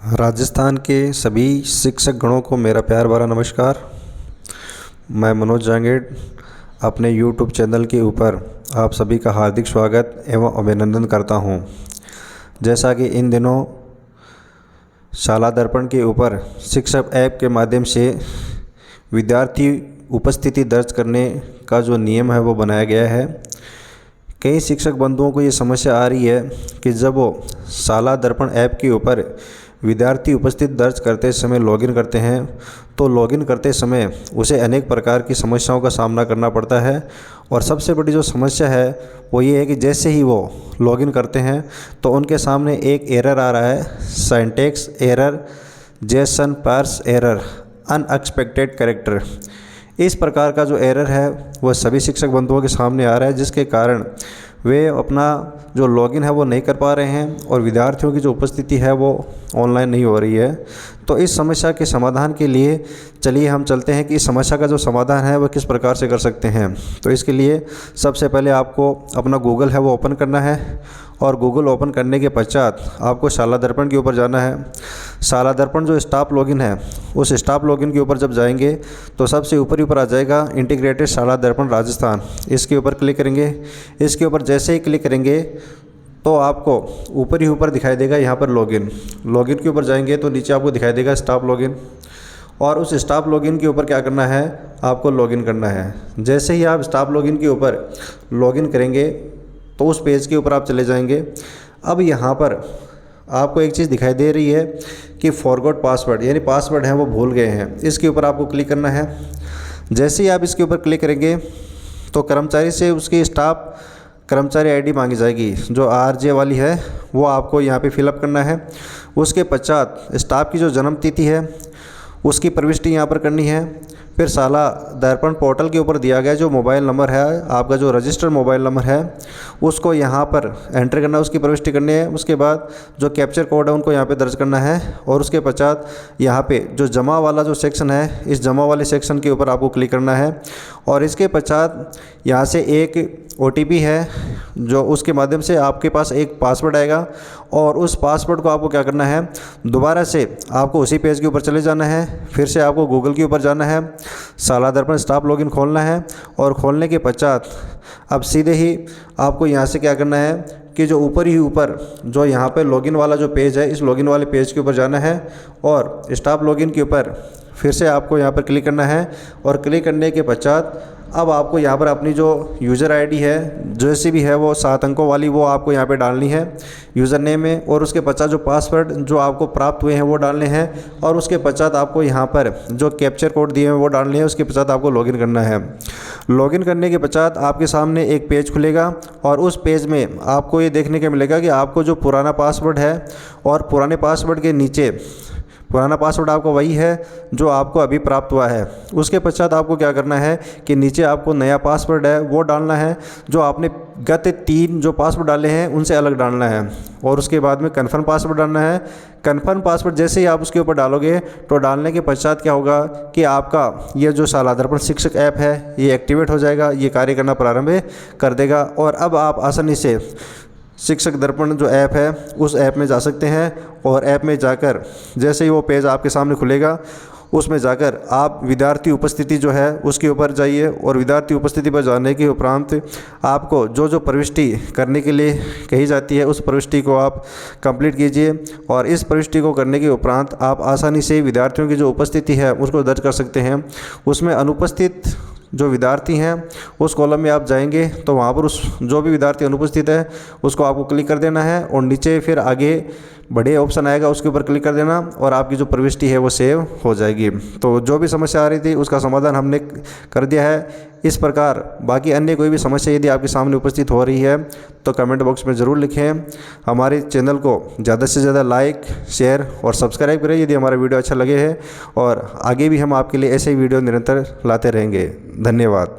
राजस्थान के सभी शिक्षक गणों को मेरा प्यार भरा नमस्कार। मैं मनोज जांगेड़ अपने YouTube चैनल के ऊपर आप सभी का हार्दिक स्वागत एवं अभिनंदन करता हूं। जैसा कि इन दिनों शाला दर्पण के ऊपर शिक्षक ऐप के माध्यम से विद्यार्थी उपस्थिति दर्ज करने का जो नियम है वो बनाया गया है। कई शिक्षक बंधुओं को ये समस्या आ रही है कि जब वो शाला दर्पण ऐप के ऊपर विद्यार्थी उपस्थित दर्ज करते समय लॉगिन करते हैं तो लॉगिन करते समय उसे अनेक प्रकार की समस्याओं का सामना करना पड़ता है। और सबसे बड़ी जो समस्या है वो ये है कि जैसे ही वो लॉगिन करते हैं तो उनके सामने एक एरर आ रहा है, syntax error, JSON parse error, unexpected character. इस प्रकार का जो एरर है वह सभी शिक्षक बंधुओं के सामने आ रहा है, जिसके कारण वे अपना जो लॉगिन है वो नहीं कर पा रहे हैं और विद्यार्थियों की जो उपस्थिति है वो ऑनलाइन नहीं हो रही है। तो इस समस्या के समाधान के लिए चलिए हम चलते हैं कि इस समस्या का जो समाधान है वह किस प्रकार से कर सकते हैं। तो इसके लिए सबसे पहले आपको अपना गूगल है वो ओपन करना है और गूगल ओपन करने के पश्चात आपको शाला दर्पण के ऊपर जाना है। शाला दर्पण जो स्टाफ लॉगिन है उस स्टाफ लॉगिन के ऊपर जब जाएंगे तो सबसे ऊपर आ जाएगा इंटीग्रेटेड शाला दर्पण राजस्थान। इसके ऊपर क्लिक करेंगे। इसके ऊपर जैसे ही क्लिक करेंगे तो आपको ऊपर दिखाई देगा यहाँ पर लॉगिन के ऊपर जाएंगे तो नीचे आपको दिखाई देगा स्टाफ लॉगिन, और उस स्टाफ लॉगिन के ऊपर क्या करना है, आपको लॉगिन करना है। जैसे ही आप स्टाफ लॉगिन के ऊपर लॉगिन करेंगे तो उस पेज के ऊपर आप चले जाएंगे। अब यहाँ पर आपको एक चीज़ दिखाई दे रही है कि फॉरगॉट पासवर्ड, यानी पासवर्ड है वो भूल गए हैं। इसके ऊपर आपको क्लिक करना है। जैसे ही आप इसके ऊपर क्लिक करेंगे तो कर्मचारी से उसकी स्टाफ कर्मचारी आईडी मांगी जाएगी, जो RJ वाली है वो आपको यहाँ पे फिलअप करना है। उसके पश्चात स्टाफ की जो जन्म तिथि है उसकी प्रविष्टि यहाँ पर करनी है। फिर शाला दर्पण पोर्टल के ऊपर दिया गया जो मोबाइल नंबर है, आपका जो रजिस्टर्ड मोबाइल नंबर है उसको यहाँ पर एंटर करना है, उसकी प्रविष्टि करनी है। उसके बाद जो कैप्चर कोड है उनको यहाँ पे दर्ज करना है और उसके पश्चात यहाँ पे जो जमा वाला जो सेक्शन है इस जमा वाले सेक्शन के ऊपर आपको क्लिक करना है। और इसके पश्चात यहाँ से एक OTP है जो उसके माध्यम से आपके पास एक पासवर्ड आएगा और उस पासवर्ड को आपको क्या करना है, दोबारा से आपको उसी पेज के ऊपर चले जाना है। फिर से आपको गूगल के ऊपर जाना है, शाला दर्पण स्टाफ लॉगिन खोलना है और खोलने के पश्चात अब सीधे ही आपको यहाँ से क्या करना है कि जो ऊपर जो यहाँ पे लॉगिन वाला जो पेज है इस लॉगिन वाले पेज के ऊपर जाना है और स्टाफ लॉगिन के ऊपर फिर से आपको यहाँ पर क्लिक करना है। और क्लिक करने के पश्चात अब आपको यहाँ पर अपनी जो यूज़र आईडी है जैसी भी है वो 7 अंकों वाली वो आपको यहाँ पे डालनी है यूज़र नेम में, और उसके पश्चात जो पासवर्ड जो आपको प्राप्त हुए हैं वो डालने हैं और उसके पश्चात आपको यहाँ पर जो कैप्चर कोड दिए हैं वो डालने हैं। उसके पश्चात आपको लॉगिन करना है। लॉगिन करने के पश्चात आपके सामने एक पेज खुलेगा और उस पेज में आपको ये देखने को मिलेगा कि आपको जो पुराना पासवर्ड है और पुराने पासवर्ड के नीचे पुराना पासवर्ड आपको वही है जो आपको अभी प्राप्त हुआ है। उसके पश्चात आपको क्या करना है कि नीचे आपको नया पासवर्ड है वो डालना है, जो आपने गत 3 जो पासवर्ड डाले हैं उनसे अलग डालना है। और उसके बाद में कन्फर्म पासवर्ड डालना है। कन्फर्म पासवर्ड जैसे ही आप उसके ऊपर डालोगे तो डालने के पश्चात क्या होगा कि आपका ये जो शाला दर्पण शिक्षक ऐप है ये एक्टिवेट हो जाएगा, ये कार्य करना प्रारंभ कर देगा। और अब आप आसानी से शिक्षक दर्पण जो ऐप है उस ऐप में जा सकते हैं और ऐप में जाकर जैसे ही वो पेज आपके सामने खुलेगा उसमें जाकर आप विद्यार्थी उपस्थिति जो है उसके ऊपर जाइए और विद्यार्थी उपस्थिति पर जाने के उपरांत आपको जो प्रविष्टि करने के लिए कही जाती है उस प्रविष्टि को आप कंप्लीट कीजिए। और इस प्रविष्टि को करने के उपरांत आप आसानी से विद्यार्थियों की जो उपस्थिति है उसको दर्ज कर सकते हैं। उसमें अनुपस्थित जो विद्यार्थी हैं उस कॉलम में आप जाएंगे तो वहाँ पर उस जो भी विद्यार्थी अनुपस्थित है उसको आपको क्लिक कर देना है और नीचे फिर आगे बड़े ऑप्शन आएगा उसके ऊपर क्लिक कर देना और आपकी जो प्रविष्टि है वो सेव हो जाएगी। तो जो भी समस्या आ रही थी उसका समाधान हमने कर दिया है। इस प्रकार बाकी अन्य कोई भी समस्या यदि आपके सामने उपस्थित हो रही है तो कमेंट बॉक्स में ज़रूर लिखें। हमारे चैनल को ज़्यादा से ज़्यादा लाइक, शेयर और सब्सक्राइब करें यदि हमारा वीडियो अच्छा लगे है, और आगे भी हम आपके लिए ऐसे ही वीडियो निरंतर लाते रहेंगे। धन्यवाद।